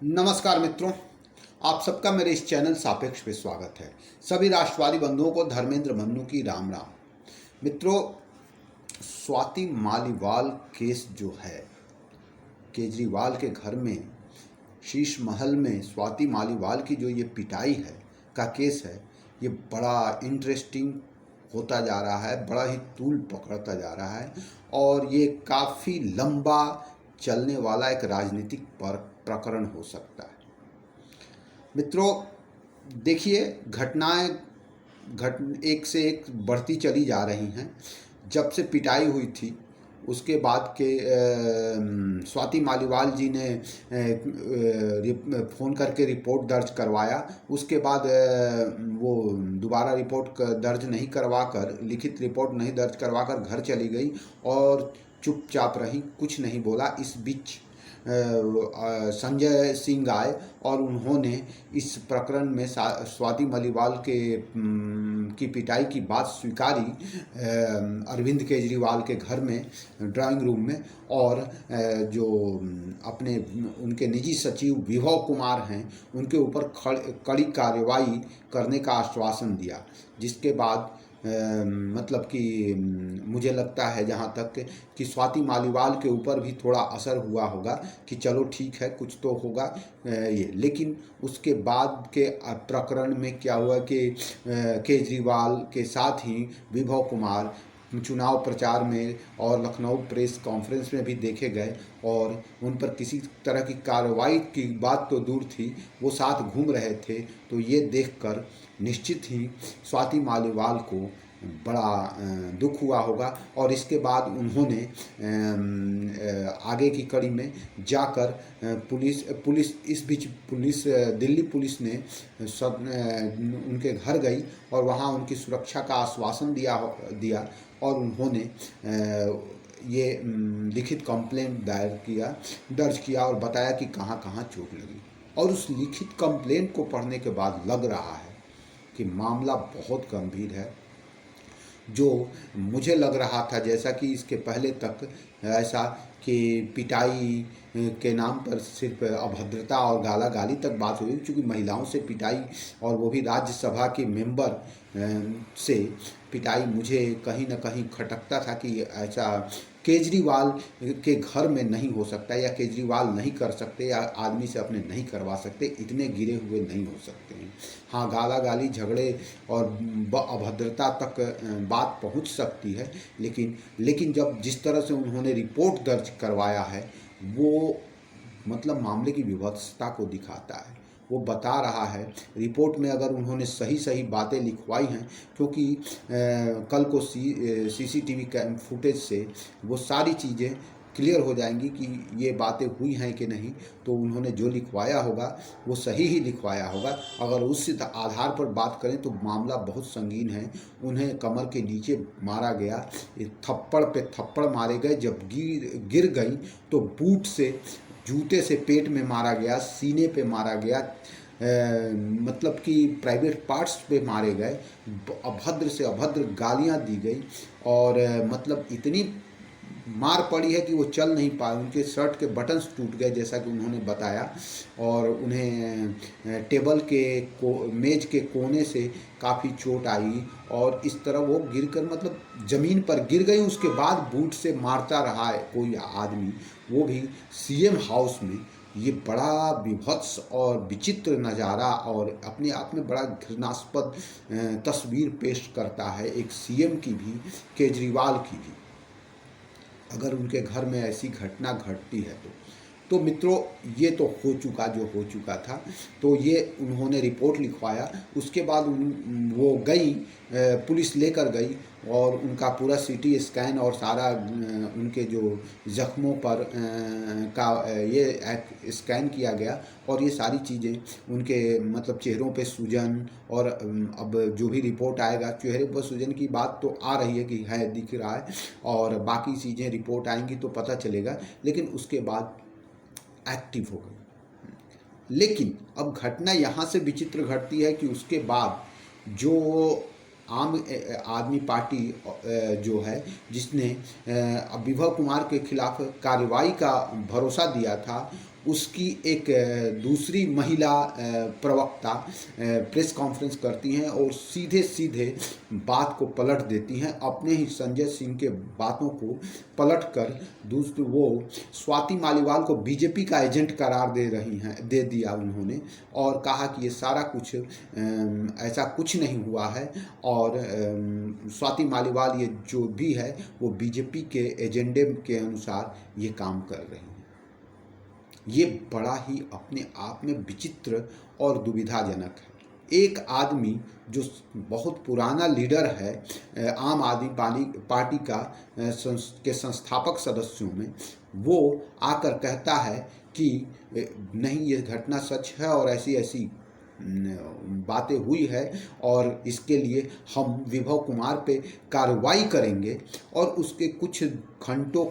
नमस्कार मित्रों, आप सबका मेरे इस चैनल सापेक्ष पे स्वागत है। सभी राष्ट्रवादी बंधुओं को धर्मेंद्र मन्नू की राम राम। मित्रों, स्वाति मालीवाल केस जो है, केजरीवाल के घर में शीश महल में स्वाति मालीवाल की जो ये पिटाई है का केस है, ये बड़ा इंटरेस्टिंग होता जा रहा है, बड़ा ही तूल पकड़ता जा रहा है और ये काफ़ी लंबा चलने वाला एक राजनीतिक प्रकरण हो सकता है। मित्रों, देखिए, घटनाएं एक से एक बढ़ती चली जा रही हैं। जब से पिटाई हुई थी उसके बाद के स्वाति मालीवाल जी ने फ़ोन करके रिपोर्ट दर्ज करवाया। उसके बाद वो दोबारा रिपोर्ट दर्ज नहीं करवा कर, लिखित रिपोर्ट नहीं दर्ज करवा कर घर चली गई और चुपचाप रही, कुछ नहीं बोला। इस बीच संजय सिंह आए और उन्होंने इस प्रकरण में स्वाति मालीवाल की पिटाई की बात स्वीकारी अरविंद केजरीवाल के घर में ड्राइंग रूम में, और जो अपने उनके निजी सचिव विभव कुमार हैं उनके ऊपर कड़ी कार्रवाई करने का आश्वासन दिया। जिसके बाद मतलब कि मुझे लगता है जहाँ तक कि स्वाति मालीवाल के ऊपर भी थोड़ा असर हुआ होगा कि चलो ठीक है, कुछ तो होगा ये। लेकिन उसके बाद के प्रकरण में क्या हुआ कि केजरीवाल के साथ ही विभव कुमार चुनाव प्रचार में और लखनऊ प्रेस कॉन्फ्रेंस में भी देखे गए और उन पर किसी तरह की कार्रवाई की बात तो दूर थी, वो साथ घूम रहे थे। तो ये देखकर निश्चित ही स्वाति मालीवाल को बड़ा दुख हुआ होगा और इसके बाद उन्होंने आगे की कड़ी में जाकर पुलिस इस बीच दिल्ली पुलिस ने उनके घर गई और वहाँ उनकी सुरक्षा का आश्वासन दिया और उन्होंने ये लिखित कंप्लेंट दर्ज किया और बताया कि कहाँ कहाँ चोट लगी। और उस लिखित कंप्लेंट को पढ़ने के बाद लग रहा है कि मामला बहुत गंभीर है। जो मुझे लग रहा था, जैसा कि इसके पहले तक ऐसा कि पिटाई के नाम पर सिर्फ अभद्रता और गाला गाली तक बात हुई, क्योंकि महिलाओं से पिटाई और वो भी राज्यसभा के मेंबर से पिटाई मुझे कहीं ना कहीं खटकता था कि ऐसा केजरीवाल के घर में नहीं हो सकता, या केजरीवाल नहीं कर सकते, या आदमी से अपने नहीं करवा सकते, इतने गिरे हुए नहीं हो सकते हैं। हाँ, गाला गाली, झगड़े और अभद्रता तक बात पहुंच सकती है, लेकिन जब जिस तरह से उन्होंने रिपोर्ट दर्ज करवाया है वो मतलब मामले की विभत्सता को दिखाता है। वो बता रहा है रिपोर्ट में, अगर उन्होंने सही सही बातें लिखवाई हैं, क्योंकि कल को सीसीटीवी फुटेज से वो सारी चीज़ें क्लियर हो जाएंगी कि ये बातें हुई हैं कि नहीं। तो उन्होंने जो लिखवाया होगा वो सही ही लिखवाया होगा। अगर उस आधार पर बात करें तो मामला बहुत संगीन है। उन्हें कमर के नीचे मारा गया, थप्पड़ पे थप्पड़ मारे गए। जब गिर गई तो बूट से, जूते से पेट में मारा गया, सीने पे मारा गया, मतलब कि प्राइवेट पार्ट्स पे मारे गए, अभद्र से अभद्र गालियां दी गई और मतलब इतनी मार पड़ी है कि वो चल नहीं पाए। उनके शर्ट के बटन्स टूट गए जैसा कि उन्होंने बताया, और उन्हें मेज के कोने से काफ़ी चोट आई और इस तरह वो गिरकर मतलब ज़मीन पर गिर गई। उसके बाद बूट से मारता रहा है कोई आदमी, वो भी सीएम हाउस में। ये बड़ा विभत्स और विचित्र नज़ारा और अपने आप में बड़ा घृणास्पद तस्वीर पेश करता है एक सीएम की भी, केजरीवाल की भी, अगर उनके घर में ऐसी घटना घटती है तो मित्रों, ये तो हो चुका जो हो चुका था। तो ये उन्होंने रिपोर्ट लिखवाया, उसके बाद वो गई, पुलिस लेकर गई और उनका पूरा सीटी स्कैन और सारा उनके जो ज़ख्मों पर का ये स्कैन किया गया और ये सारी चीज़ें उनके मतलब चेहरों पे सूजन, और अब जो भी रिपोर्ट आएगा, चेहरे पर सूजन की बात तो आ रही है कि है, दिख रहा है, और बाकी चीज़ें रिपोर्ट आएंगी तो पता चलेगा। लेकिन उसके बाद एक्टिव हो गई। लेकिन अब घटना यहाँ से विचित्र घटती है कि उसके बाद जो आम आदमी पार्टी जो है, जिसने विभव कुमार के खिलाफ कार्रवाई का भरोसा दिया था, उसकी एक दूसरी महिला प्रवक्ता प्रेस कॉन्फ्रेंस करती हैं और सीधे सीधे बात को पलट देती हैं, अपने ही संजय सिंह के बातों को पलट कर दूसरी वो स्वाति मालीवाल को बीजेपी का एजेंट करार दे दिया उन्होंने, और कहा कि ये सारा कुछ ऐसा कुछ नहीं हुआ है और स्वाति मालीवाल ये जो भी है वो बीजेपी के एजेंडे के अनुसार ये काम कर रही हैं। ये बड़ा ही अपने आप में विचित्र और दुविधाजनक है। एक आदमी जो बहुत पुराना लीडर है आम आदमी पार्टी का के संस्थापक सदस्यों में, वो आकर कहता है कि नहीं ये घटना सच है और ऐसी ऐसी बातें हुई है और इसके लिए हम विभव कुमार पे कार्रवाई करेंगे, और उसके कुछ घंटों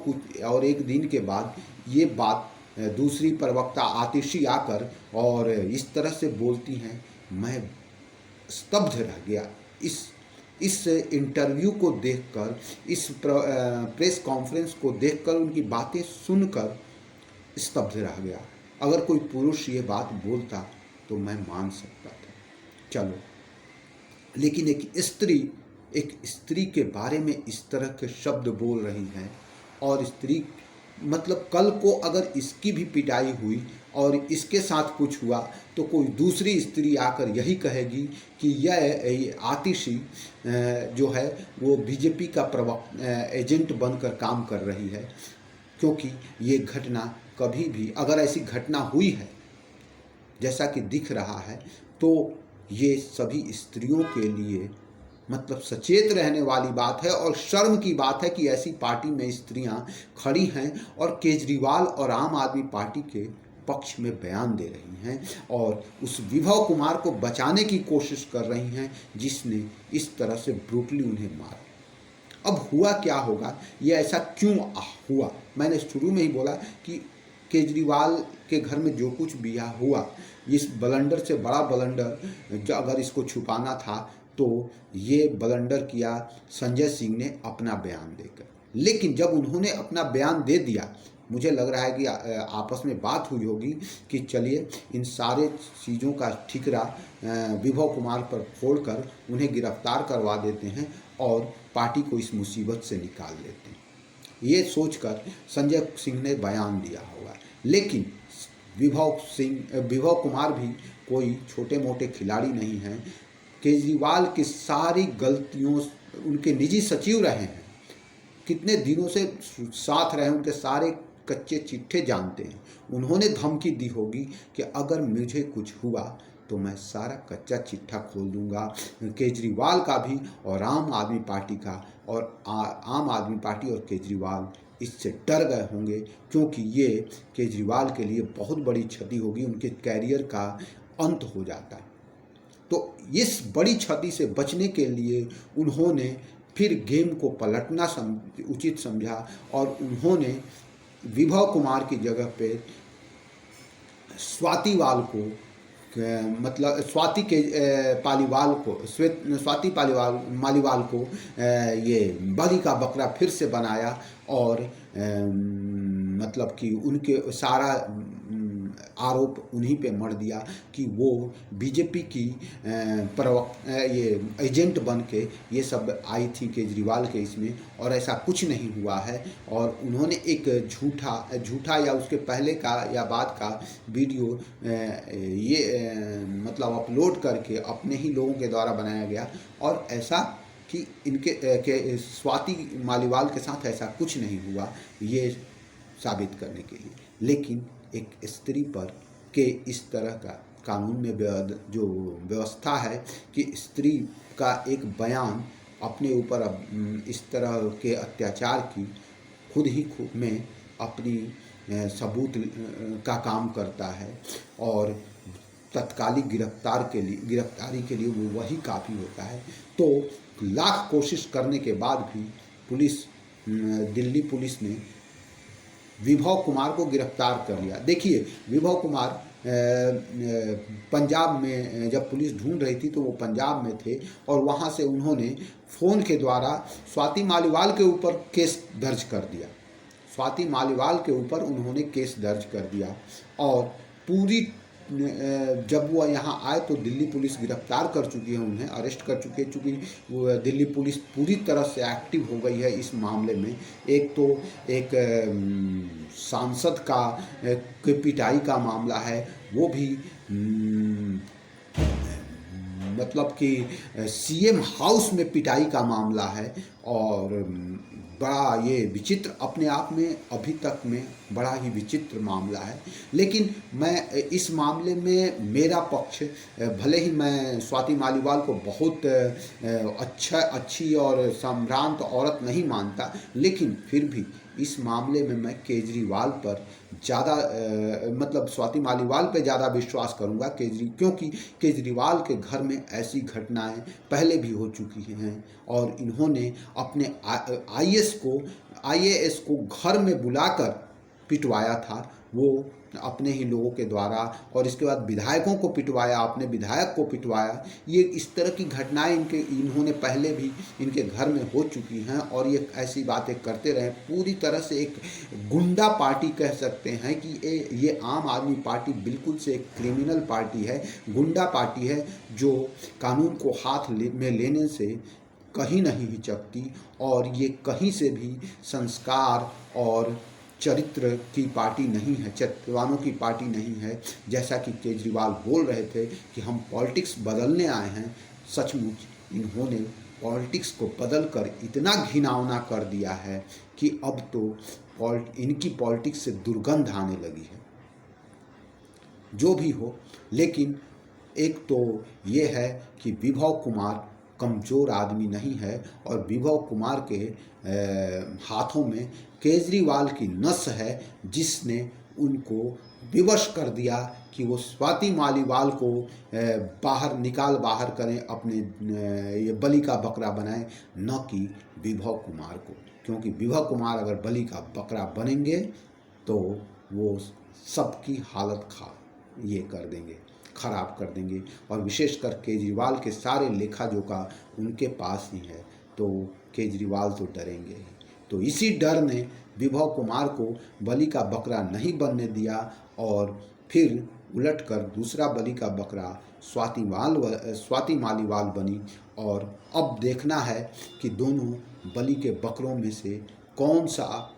और एक दिन के बाद ये बात दूसरी प्रवक्ता आतिशी आकर और इस तरह से बोलती हैं, मैं स्तब्ध रह गया। इस इंटरव्यू को देखकर, इस प्रेस कॉन्फ्रेंस को देखकर, उनकी बातें सुनकर स्तब्ध रह गया। अगर कोई पुरुष ये बात बोलता तो मैं मान सकता था, चलो, लेकिन एक स्त्री के बारे में इस तरह के शब्द बोल रही है, और स्त्री मतलब कल को अगर इसकी भी पिटाई हुई और इसके साथ कुछ हुआ तो कोई दूसरी स्त्री आकर यही कहेगी कि यह आतिशी जो है वो बीजेपी का एजेंट बनकर काम कर रही है, क्योंकि ये घटना कभी भी, अगर ऐसी घटना हुई है जैसा कि दिख रहा है, तो ये सभी स्त्रियों के लिए मतलब सचेत रहने वाली बात है और शर्म की बात है कि ऐसी पार्टी में स्त्रियां खड़ी हैं और केजरीवाल और आम आदमी पार्टी के पक्ष में बयान दे रही हैं और उस विभव कुमार को बचाने की कोशिश कर रही हैं जिसने इस तरह से ब्रूटली उन्हें मारा। अब हुआ क्या होगा, ये ऐसा क्यों हुआ? मैंने शुरू में ही बोला कि केजरीवाल के घर में जो कुछ भी हुआ, इस बलंडर से बड़ा बलंडर अगर इसको छुपाना था तो ये बलंडर किया संजय सिंह ने अपना बयान देकर। लेकिन जब उन्होंने अपना बयान दे दिया, मुझे लग रहा है कि आपस में बात हुई होगी कि चलिए इन सारे चीज़ों का ठिकरा विभव कुमार पर फोड़कर उन्हें गिरफ्तार करवा देते हैं और पार्टी को इस मुसीबत से निकाल लेते हैं। ये सोचकर संजय सिंह ने बयान दिया होगा। लेकिन विभव कुमार भी कोई छोटे मोटे खिलाड़ी नहीं हैं। केजरीवाल की सारी गलतियों, उनके निजी सचिव रहे हैं, कितने दिनों से साथ रहे, उनके सारे कच्चे चिट्ठे जानते हैं। उन्होंने धमकी दी होगी कि अगर मुझे कुछ हुआ तो मैं सारा कच्चा चिट्ठा खोल दूंगा, केजरीवाल का भी और आम आदमी पार्टी का, और आम आदमी पार्टी और केजरीवाल इससे डर गए होंगे क्योंकि ये केजरीवाल के लिए बहुत बड़ी क्षति होगी, उनके कैरियर का अंत हो जाता है। तो इस बड़ी क्षति से बचने के लिए उन्होंने फिर गेम को पलटना उचित समझा और उन्होंने विभव कुमार की जगह पे स्वाति मालीवाल को ये बलि का बकरा फिर से बनाया और मतलब कि उनके सारा आरोप उन्हीं पे मढ़ दिया कि वो बीजेपी की ये एजेंट बन के ये सब आई थी केजरीवाल के इसमें, और ऐसा कुछ नहीं हुआ है। और उन्होंने एक झूठा या उसके पहले का या बाद का वीडियो ये मतलब अपलोड करके अपने ही लोगों के द्वारा बनाया गया, और ऐसा कि इनके स्वाति मालीवाल के साथ ऐसा कुछ नहीं हुआ, ये साबित करने के लिए। लेकिन एक स्त्री पर के इस तरह का कानून में जो व्यवस्था है कि स्त्री का एक बयान अपने ऊपर इस तरह के अत्याचार की खुद में अपनी सबूत का काम करता है, और तत्कालिक गिरफ्तारी के लिए वो वही काफ़ी होता है। तो लाख कोशिश करने के बाद भी दिल्ली पुलिस ने विभव कुमार को गिरफ्तार कर लिया। देखिए, विभव कुमार पंजाब में जब पुलिस ढूंढ रही थी तो वो पंजाब में थे, और वहाँ से उन्होंने फ़ोन के द्वारा स्वाति मालीवाल के ऊपर केस दर्ज कर दिया। और पूरी जब वो यहाँ आए तो दिल्ली पुलिस गिरफ्तार कर चुकी है, उन्हें अरेस्ट कर चुकी है, चूँकि वो दिल्ली पुलिस पूरी तरह से एक्टिव हो गई है इस मामले में। एक तो एक सांसद का की पिटाई का मामला है, वो भी मतलब कि सीएम हाउस में पिटाई का मामला है, और बड़ा ये विचित्र अपने आप में अभी तक में बड़ा ही विचित्र मामला है। लेकिन मैं इस मामले में मेरा पक्ष, भले ही मैं स्वाति मालीवाल को बहुत अच्छी और सम्भ्रांत औरत नहीं मानता, लेकिन फिर भी इस मामले में मैं केजरीवाल पर ज़्यादा मतलब स्वाति मालीवाल पे ज़्यादा विश्वास करूँगा क्योंकि केजरीवाल के घर में ऐसी घटनाएं पहले भी हो चुकी हैं, और इन्होंने अपने आईएएस को घर में बुलाकर पिटवाया था, वो अपने ही लोगों के द्वारा, और इसके बाद विधायकों को पिटवाया, अपने विधायक को पिटवाया। ये इस तरह की घटनाएं इन्होंने पहले भी इनके घर में हो चुकी हैं, और ये ऐसी बातें करते रहे। पूरी तरह से एक गुंडा पार्टी कह सकते हैं कि ये आम आदमी पार्टी बिल्कुल से एक क्रिमिनल पार्टी है, गुंडा पार्टी है, जो कानून को हाथ में लेने से कहीं नहीं हिचकती, और ये कहीं से भी संस्कार और चरित्र की पार्टी नहीं है, चरित्रवानों की पार्टी नहीं है। जैसा कि केजरीवाल बोल रहे थे कि हम पॉलिटिक्स बदलने आए हैं, सचमुच इन्होंने पॉलिटिक्स को बदलकर इतना घिनौना कर दिया है कि अब तो इनकी पॉलिटिक्स से दुर्गंध आने लगी है। जो भी हो, लेकिन एक तो ये है कि विभव कुमार कमज़ोर आदमी नहीं है, और विभव कुमार के हाथों में केजरीवाल की नस है, जिसने उनको विवश कर दिया कि वो स्वाति मालीवाल को बाहर करें, अपने ये बलि का बकरा बनाएं, न कि विभव कुमार को। क्योंकि विभव कुमार अगर बलि का बकरा बनेंगे तो वो सबकी हालत ये कर देंगे, खराब कर देंगे, और विशेषकर केजरीवाल के सारे लेखा जोखा उनके पास ही है, तो केजरीवाल तो डरेंगे ही। तो इसी डर ने विभव कुमार को बलि का बकरा नहीं बनने दिया, और फिर उलटकर दूसरा बलि का बकरा स्वाति मालीवाल बनी। और अब देखना है कि दोनों बलि के बकरों में से कौन सा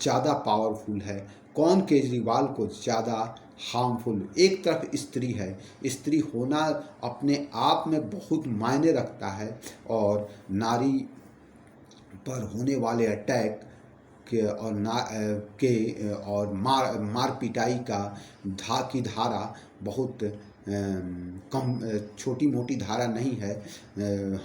ज़्यादा पावरफुल है, कौन केजरीवाल को ज़्यादा हार्मफुल। एक तरफ स्त्री है, स्त्री होना अपने आप में बहुत मायने रखता है, और नारी पर होने वाले अटैक के और मार पिटाई की धारा बहुत कम छोटी मोटी धारा नहीं है।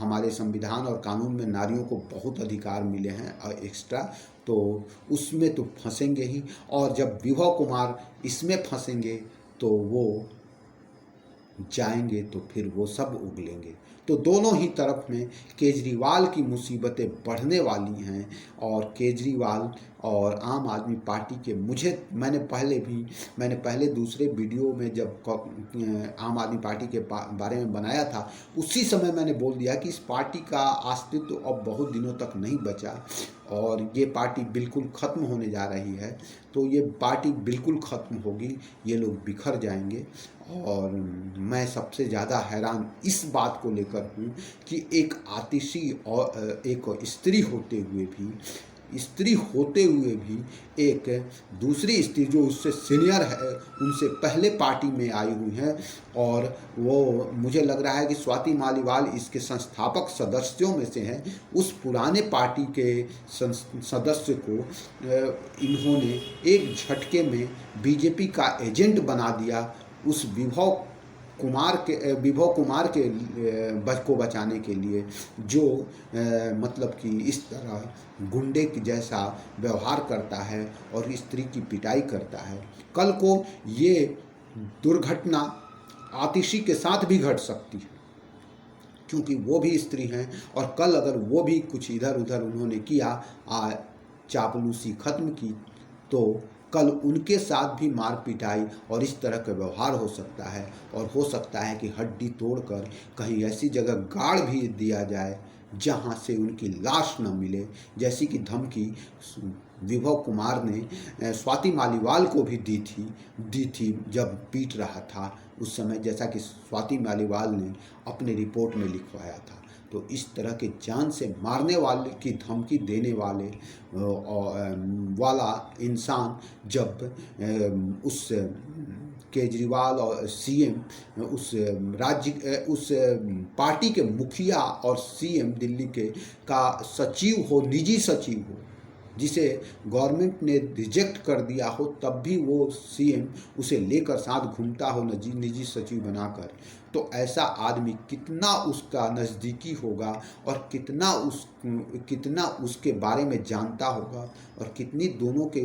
हमारे संविधान और कानून में नारियों को बहुत अधिकार मिले हैं एक्स्ट्रा, तो उसमें तो फंसेंगे ही, और जब विभव कुमार इसमें फंसेंगे तो वो जाएंगे तो फिर वो सब उगलेंगे। तो दोनों ही तरफ में केजरीवाल की मुसीबतें बढ़ने वाली हैं, और केजरीवाल और आम आदमी पार्टी के मैंने पहले दूसरे वीडियो में जब आम आदमी पार्टी के बारे में बनाया था, उसी समय मैंने बोल दिया कि इस पार्टी का अस्तित्व तो अब बहुत दिनों तक नहीं बचा, और ये पार्टी बिल्कुल ख़त्म होने जा रही है। तो ये पार्टी बिल्कुल ख़त्म होगी, ये लोग बिखर जाएंगे। और मैं सबसे ज़्यादा हैरान इस बात को लेकर हूँ कि एक आतिशी और एक स्त्री होते हुए भी एक दूसरी स्त्री जो उससे सीनियर है, उनसे पहले पार्टी में आई हुई हैं, और वो मुझे लग रहा है कि स्वाति मालीवाल इसके संस्थापक सदस्यों में से हैं। उस पुराने पार्टी के सदस्य को इन्होंने एक झटके में बीजेपी का एजेंट बना दिया, उस विभव कुमार के को बचाने के लिए, जो मतलब कि इस तरह गुंडे की जैसा व्यवहार करता है और स्त्री की पिटाई करता है। कल को ये दुर्घटना आतिशी के साथ भी घट सकती है, क्योंकि वो भी स्त्री हैं, और कल अगर वो भी कुछ इधर उधर उन्होंने किया, चापलूसी ख़त्म की, तो कल उनके साथ भी मार पिटाई और इस तरह का व्यवहार हो सकता है, और हो सकता है कि हड्डी तोड़कर कहीं ऐसी जगह गाड़ भी दिया जाए जहां से उनकी लाश न मिले, जैसी कि धमकी विभव कुमार ने स्वाति मालीवाल को भी दी थी जब पीट रहा था उस समय, जैसा कि स्वाति मालीवाल ने अपने रिपोर्ट में लिखवाया था। तो इस तरह के जान से मारने वाले की धमकी देने वाला इंसान जब उस केजरीवाल और सीएम उस पार्टी के मुखिया और सीएम दिल्ली के का सचिव हो, निजी सचिव हो, जिसे गवर्नमेंट ने रिजेक्ट कर दिया हो, तब भी वो सीएम उसे लेकर साथ घूमता हो निजी सचिव बनाकर, तो ऐसा आदमी कितना उसका नज़दीकी होगा और कितना उसके बारे में जानता होगा और कितनी दोनों के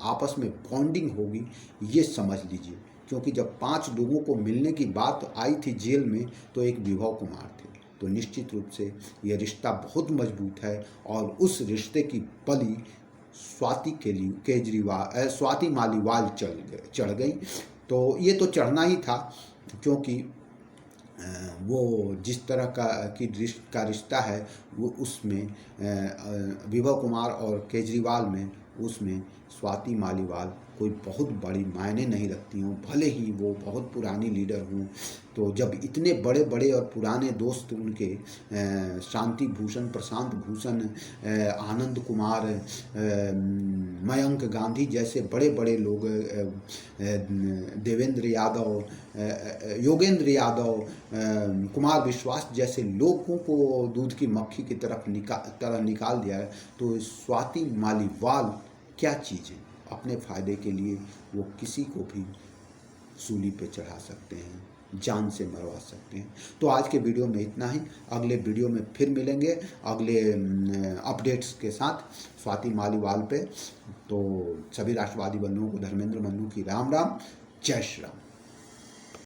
आपस में बॉन्डिंग होगी, ये समझ लीजिए। क्योंकि जब 5 लोगों को मिलने की बात आई थी जेल में, तो एक विभव कुमार थे। तो निश्चित रूप से ये रिश्ता बहुत मजबूत है और उस रिश्ते की बलि स्वाति मालीवाल चढ़ गई। तो ये तो चढ़ना ही था, क्योंकि वो जिस तरह का रिश्ता है वो उसमें विभव कुमार और केजरीवाल में, उसमें स्वाति मालीवाल कोई बहुत बड़ी मायने नहीं रखती हूँ, भले ही वो बहुत पुरानी लीडर हूँ। तो जब इतने बड़े बड़े और पुराने दोस्त उनके शांति भूषण, प्रशांत भूषण, आनंद कुमार, मयंक गांधी जैसे बड़े बड़े लोग, देवेंद्र यादव, योगेंद्र यादव, कुमार विश्वास जैसे लोगों को दूध की मक्खी की तरह निकाल दिया है, तो स्वाति मालीवाल क्या चीज़ है? अपने फ़ायदे के लिए वो किसी को भी सूली पे चढ़ा सकते हैं, जान से मरवा सकते हैं। तो आज के वीडियो में इतना ही। अगले वीडियो में फिर मिलेंगे अगले अपडेट्स के साथ स्वाति मालीवाल पे। तो सभी राष्ट्रवादी बंधुओं को धर्मेंद्र मन्नू की राम राम, जय श्री राम।